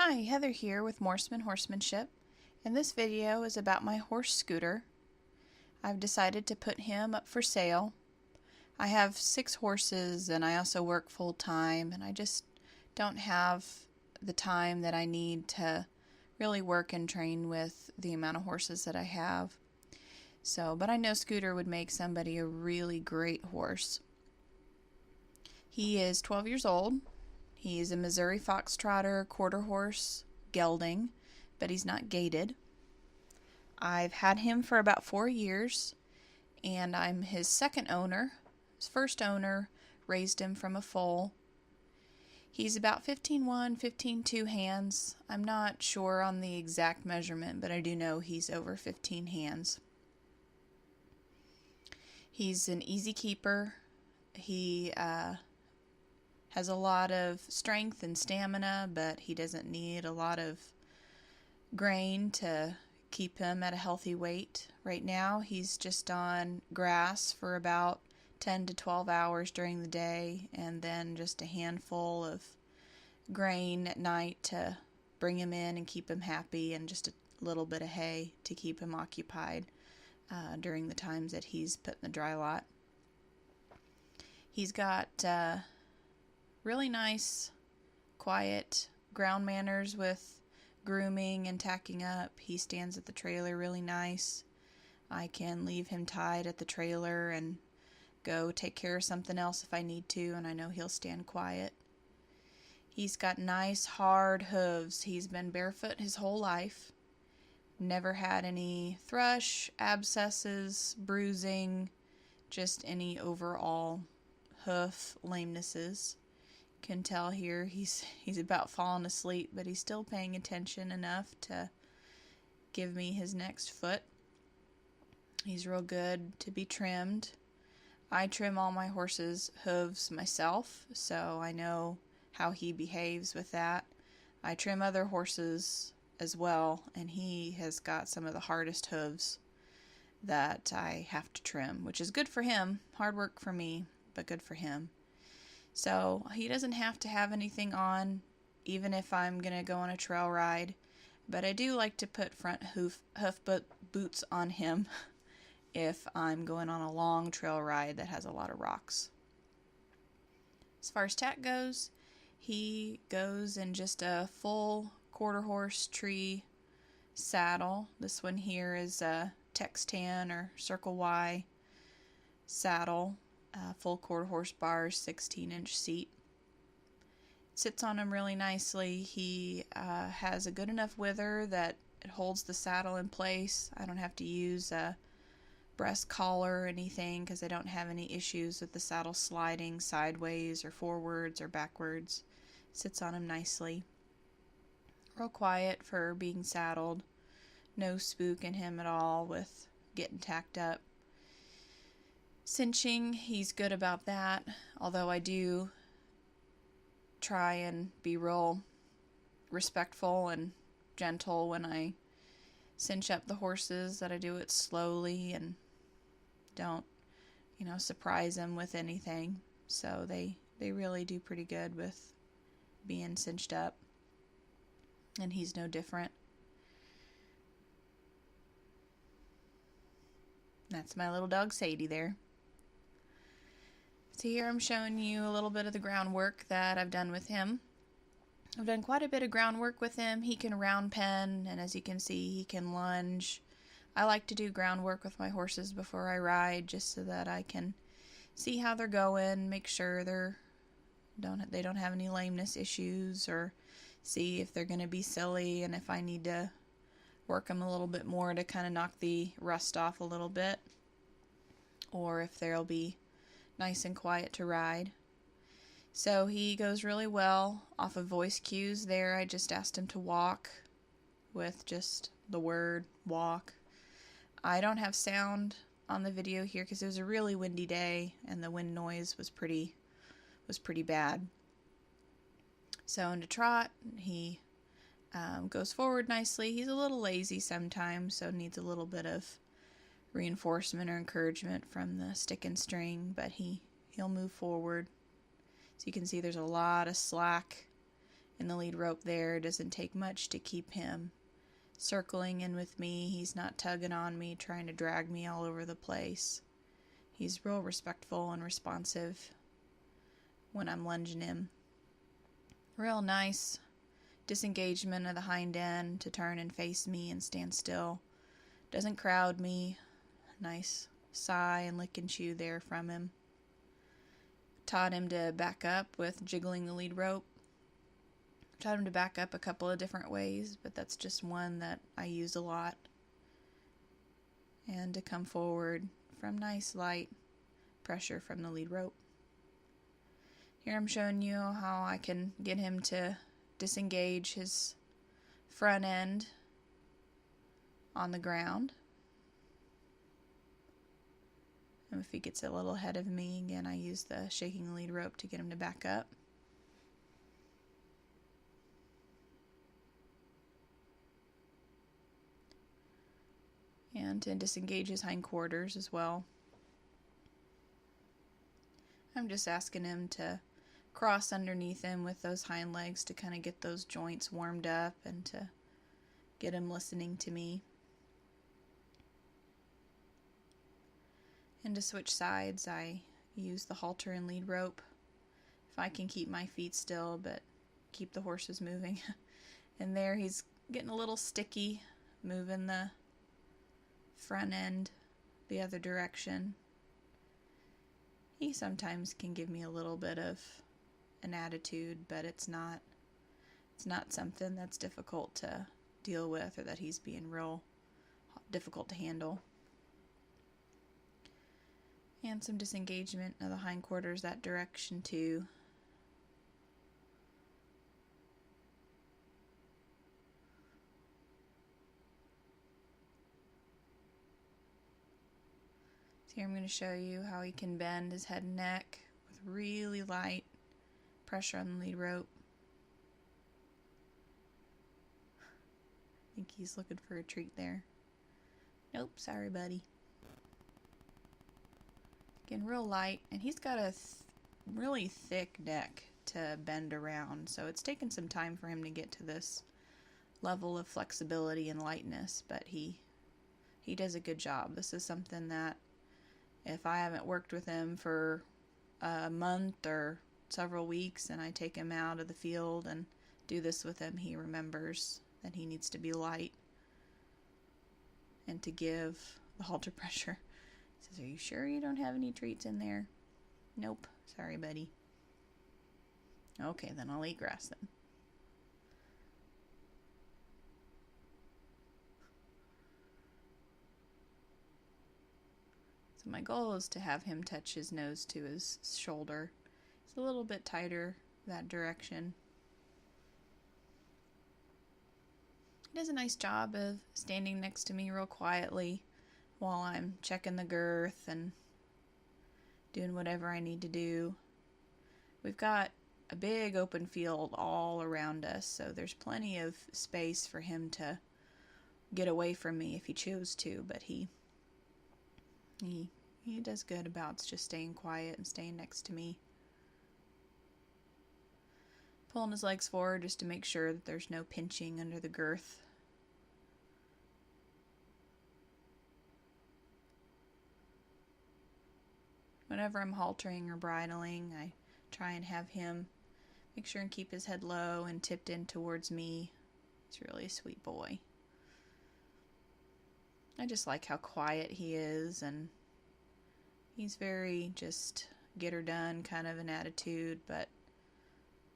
Hi, Heather here with Morseman Horsemanship, and this video is about my horse Scooter. I've decided to put him up for sale. I have 6 horses and I also work full-time, and I just don't have the time that I need to really work and train with the amount of horses that I have. But I know Scooter would make somebody a really great horse. He is 12 years old. He's a Missouri Fox Trotter quarter horse gelding, but he's not gaited. I've had him for about 4 years, and I'm his second owner. His first owner raised him from a foal. He's about 15'1", 15'2" hands. I'm not sure on the exact measurement, but I do know he's over 15 hands. He's an easy keeper. He has a lot of strength and stamina, but he doesn't need a lot of grain to keep him at a healthy weight. Right now he's just on grass for about 10 to 12 hours during the day, and then just a handful of grain at night to bring him in and keep him happy, and just a little bit of hay to keep him occupied during the times that he's put in the dry lot. He's got really nice, quiet ground manners with grooming and tacking up. He stands at the trailer really nice. I can leave him tied at the trailer and go take care of something else if I need to, and I know he'll stand quiet. He's got nice, hard hooves. He's been barefoot his whole life. Never had any thrush, abscesses, bruising, just any overall hoof lamenesses. Can tell here he's about falling asleep, but he's still paying attention enough to give me his next foot. He's real good to be trimmed. I trim all my horses' hooves myself, so I know how he behaves with that. I trim other horses as well, and he has got some of the hardest hooves that I have to trim, which is good for him. Hard work for me, but good for him. So he doesn't have to have anything on, even if I'm going to go on a trail ride. But I do like to put front hoof boots on him if I'm going on a long trail ride that has a lot of rocks. As far as Tack goes, he goes in just a full quarter horse tree saddle. This one here is a Tex Tan or Circle Y saddle. Full quarter horse bars, 16-inch seat. Sits on him really nicely. He has a good enough wither that it holds the saddle in place. I don't have to use a breast collar or anything because I don't have any issues with the saddle sliding sideways or forwards or backwards. Sits on him nicely. Real quiet for being saddled. No spook in him at all with getting tacked up. Cinching, he's good about that, although I do try and be real respectful and gentle when I cinch up the horses, that I do it slowly and don't, surprise them with anything. So they really do pretty good with being cinched up, and he's no different. That's my little dog Sadie there. So here I'm showing you a little bit of the groundwork that I've done with him. I've done quite a bit of groundwork with him. He can round pen, and as you can see, he can lunge. I like to do groundwork with my horses before I ride, just so that I can see how they're going, make sure they don't have any lameness issues, or see if they're going to be silly and if I need to work them a little bit more to kind of knock the rust off a little bit, or if they'll be nice and quiet to ride. So he goes really well off of voice cues there. I just asked him to walk with just the word walk. I don't have sound on the video here because it was a really windy day and the wind noise was pretty bad. So into Trot, he goes forward nicely. He's a little lazy sometimes, so needs a little bit of reinforcement or encouragement from the stick and string, but he'll move forward. So you can see there's a lot of slack and the lead rope there. It doesn't take much to keep him circling in with me. He's not tugging on me, trying to drag me all over the place. He's real respectful and responsive when I'm lunging him. Real nice disengagement of the hind end to turn and face me and stand still. Doesn't crowd me. Nice sigh and lick and chew there from him. Taught him to back up with jiggling the lead rope. Taught him to back up a couple of different ways, but that's just one that I use a lot. And to come forward from nice light pressure from the lead rope. Here I'm showing you how I can get him to disengage his front end on the ground. And if he gets a little ahead of me, again, I use the shaking the lead rope to get him to back up. And to disengage his hindquarters as well. I'm just asking him to cross underneath him with those hind legs to kind of get those joints warmed up and to get him listening to me. And to switch sides, I use the halter and lead rope if I can keep my feet still but keep the horses moving. And there he's getting a little sticky, moving the front end the other direction. He sometimes can give me a little bit of an attitude, but it's not something that's difficult to deal with or that he's being real difficult to handle. And some disengagement of the hindquarters that direction too. So here I'm going to show you how he can bend his head and neck with really light pressure on the lead rope. I think he's looking for a treat there. Nope, sorry buddy. Again, real light, and he's got a really thick neck to bend around, so it's taken some time for him to get to this level of flexibility and lightness, but he does a good job. This is something that if I haven't worked with him for a month or several weeks and I take him out of the field and do this with him, he remembers that he needs to be light and to give the halter pressure. He says, "Are you sure you don't have any treats in there?" "Nope, sorry buddy." "Okay, then I'll eat grass then." So my goal is to have him touch his nose to his shoulder. It's a little bit tighter that direction. He does a nice job of standing next to me real quietly while I'm checking the girth and doing whatever I need to do. We've got a big open field all around us, so there's plenty of space for him to get away from me if he chose to, but he does good about just staying quiet and staying next to me. Pulling his legs forward just to make sure that there's no pinching under the girth. Whenever I'm haltering or bridling, I try and have him make sure and keep his head low and tipped in towards me. He's really a sweet boy. I just like how quiet he is, and he's very just get her done kind of an attitude, but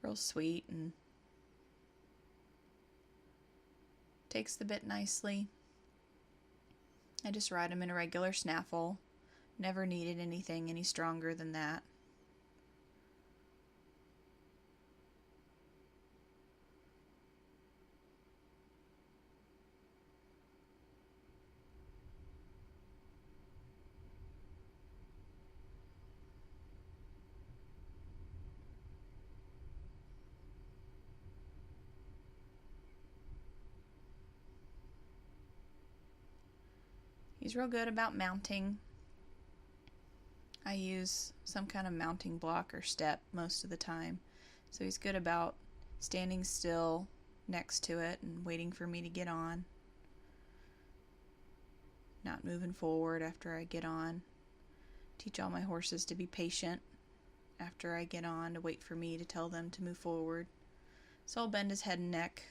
real sweet and takes the bit nicely. I just ride him in a regular snaffle. Never needed anything any stronger than that. He's real good about mounting. I use some kind of mounting block or step most of the time. So he's good about standing still next to it and waiting for me to get on. Not moving forward after I get on. Teach all my horses to be patient after I get on, to wait for me to tell them to move forward. So I'll bend his head and neck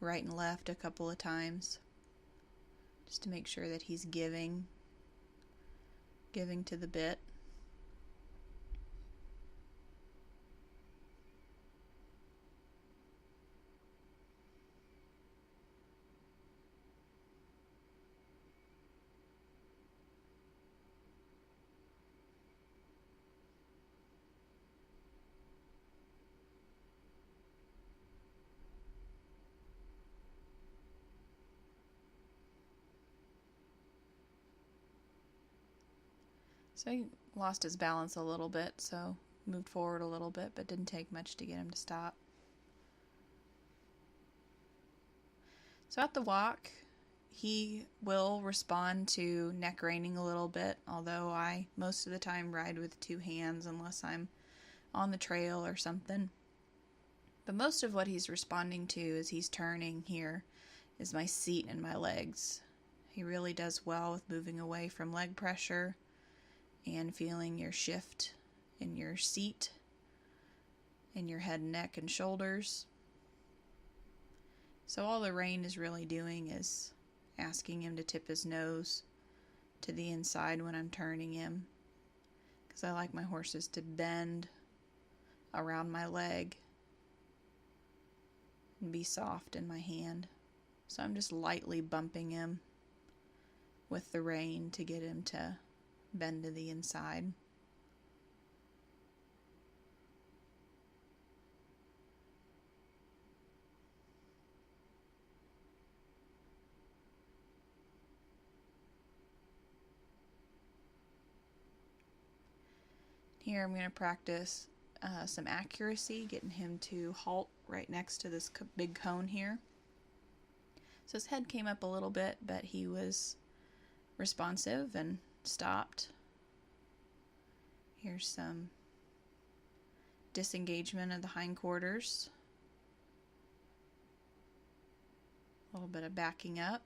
right and left a couple of times, just to make sure that he's giving to the bit. So he lost his balance a little bit, so moved forward a little bit, but didn't take much to get him to stop. So at the walk, he will respond to neck reining a little bit, although I most of the time ride with two hands unless I'm on the trail or something. But most of what he's responding to as he's turning here is my seat and my legs. He really does well with moving away from leg pressure and feeling your shift in your seat, in your head, neck, and shoulders. So all the rein is really doing is asking him to tip his nose to the inside when I'm turning him, because I like my horses to bend around my leg and be soft in my hand. So I'm just lightly bumping him with the rein to get him to bend to the inside. Here I'm going to practice some accuracy, getting him to halt right next to this big cone here. So his head came up a little bit, but he was responsive and stopped. Here's some disengagement of the hindquarters. A little bit of backing up.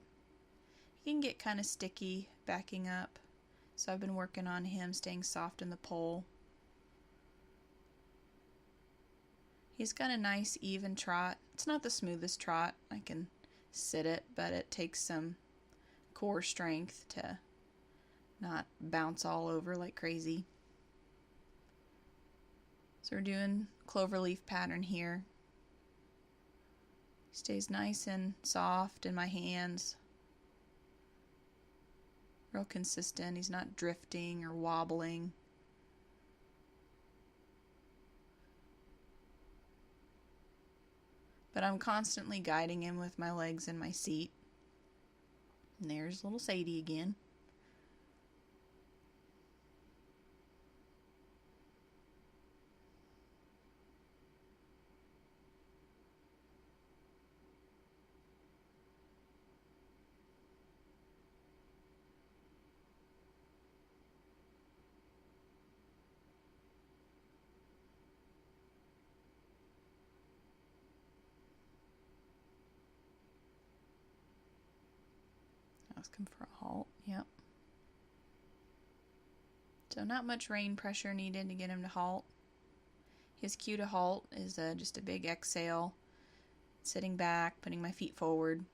He can get kind of sticky backing up, so I've been working on him staying soft in the pole. He's got a nice even trot. It's not the smoothest trot. I can sit it, but it takes some core strength to not bounce all over like crazy. So we're doing cloverleaf pattern here. He stays nice and soft in my hands. Real consistent. He's not drifting or wobbling. But I'm constantly guiding him with my legs in my seat. And there's little Sadie again. Ask him for a halt. Yep. So not much rein pressure needed to get him to halt. His cue to halt is just a big exhale, sitting back, putting my feet forward.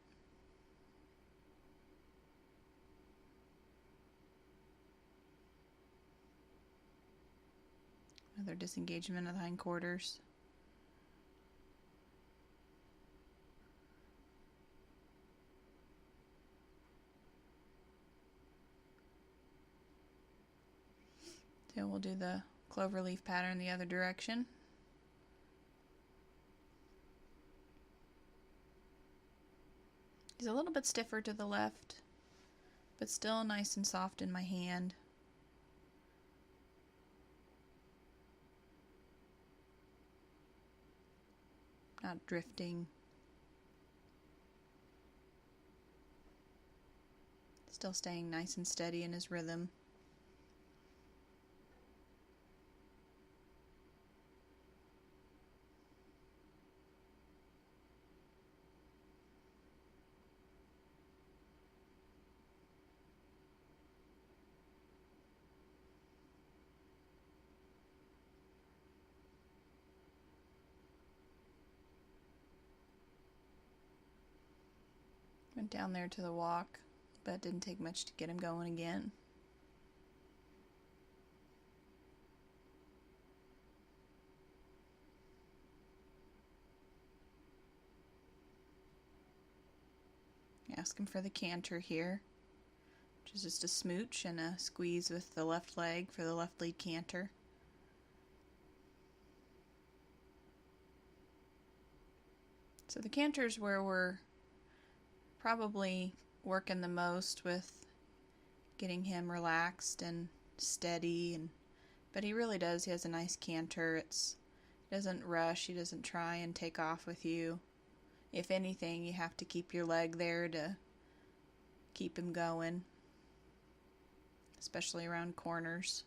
Another disengagement of the hindquarters. Then we'll do the cloverleaf pattern the other direction. He's a little bit stiffer to the left, but still nice and soft in my hand. Not drifting. Still staying nice and steady in his rhythm. Went down there to the walk, but it didn't take much to get him going again. Ask him for the canter here, which is just a smooch and a squeeze with the left leg for the left lead canter. So the canter's where we're probably working the most with getting him relaxed and steady, but he really does. He has a nice canter. He doesn't rush. He doesn't try and take off with you. If anything, you have to keep your leg there to keep him going, especially around corners.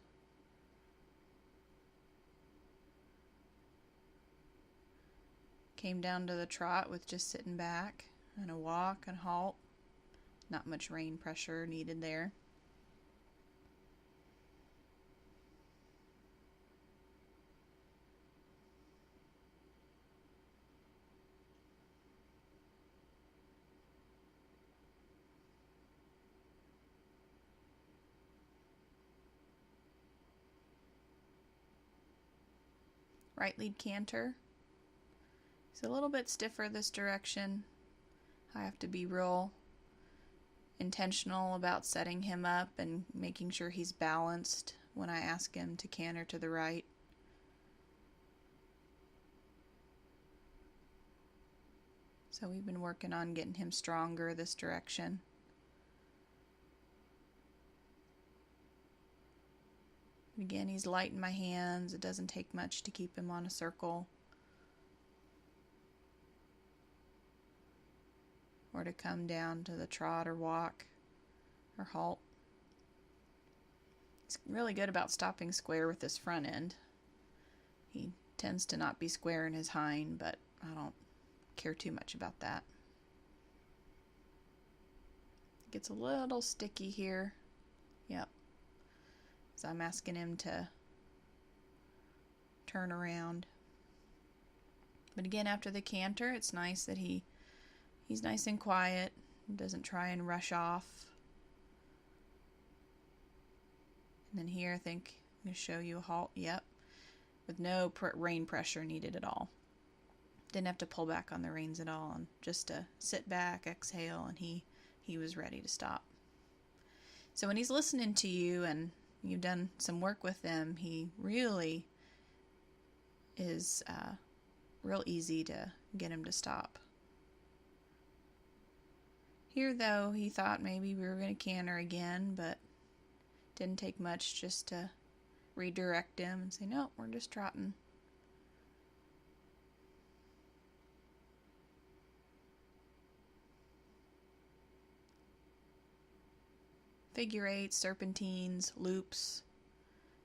Came down to the trot with just sitting back and a walk and halt. Not much rein pressure needed there. Right lead canter. He's a little bit stiffer this direction. I have to be real intentional about setting him up and making sure he's balanced when I ask him to canter to the right. So we've been working on getting him stronger this direction. Again, he's light in my hands. It doesn't take much to keep him on a circle or to come down to the trot or walk or halt. He's really good about stopping square with his front end. He tends to not be square in his hind, but I don't care too much about that. It gets a little sticky here. Yep. So I'm asking him to turn around. But again, after the canter, it's nice that he's nice and quiet. He doesn't try and rush off. And then here, I think I'm going to show you a halt. Yep. With no rein pressure needed at all. Didn't have to pull back on the reins at all. And just to sit back, exhale, and he was ready to stop. So when he's listening to you and you've done some work with him, he really is real easy to get him to stop. Here, though, he thought maybe we were going to canter again, but didn't take much just to redirect him and say, no, we're just trotting. Figure eights, serpentines, loops.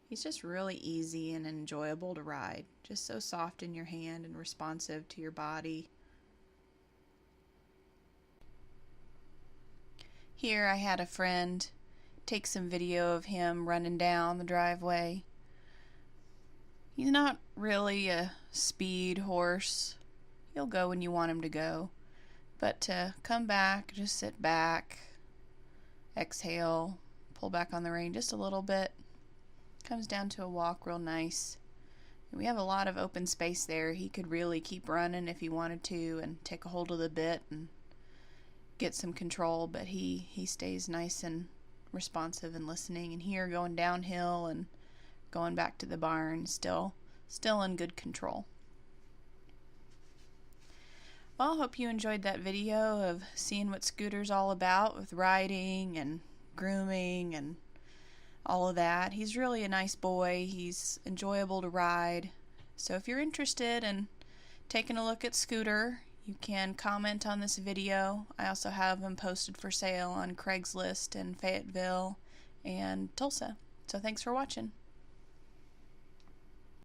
He's just really easy and enjoyable to ride. Just so soft in your hand and responsive to your body. Here I had a friend take some video of him running down the driveway. He's not really a speed horse. He'll go when you want him to go. But to come back, just sit back, exhale, pull back on the rein just a little bit. Comes down to a walk real nice. And we have a lot of open space there. He could really keep running if he wanted to and take a hold of the bit and get some control, but he stays nice and responsive and listening. And here, going downhill and going back to the barn, still in good control. Well, I hope you enjoyed that video of seeing what Scooter's all about with riding and grooming and all of that. He's really a nice boy. He's enjoyable to ride. So if you're interested in taking a look at Scooter, you can comment on this video. I also have him posted for sale on Craigslist in Fayetteville and Tulsa. So thanks for watching.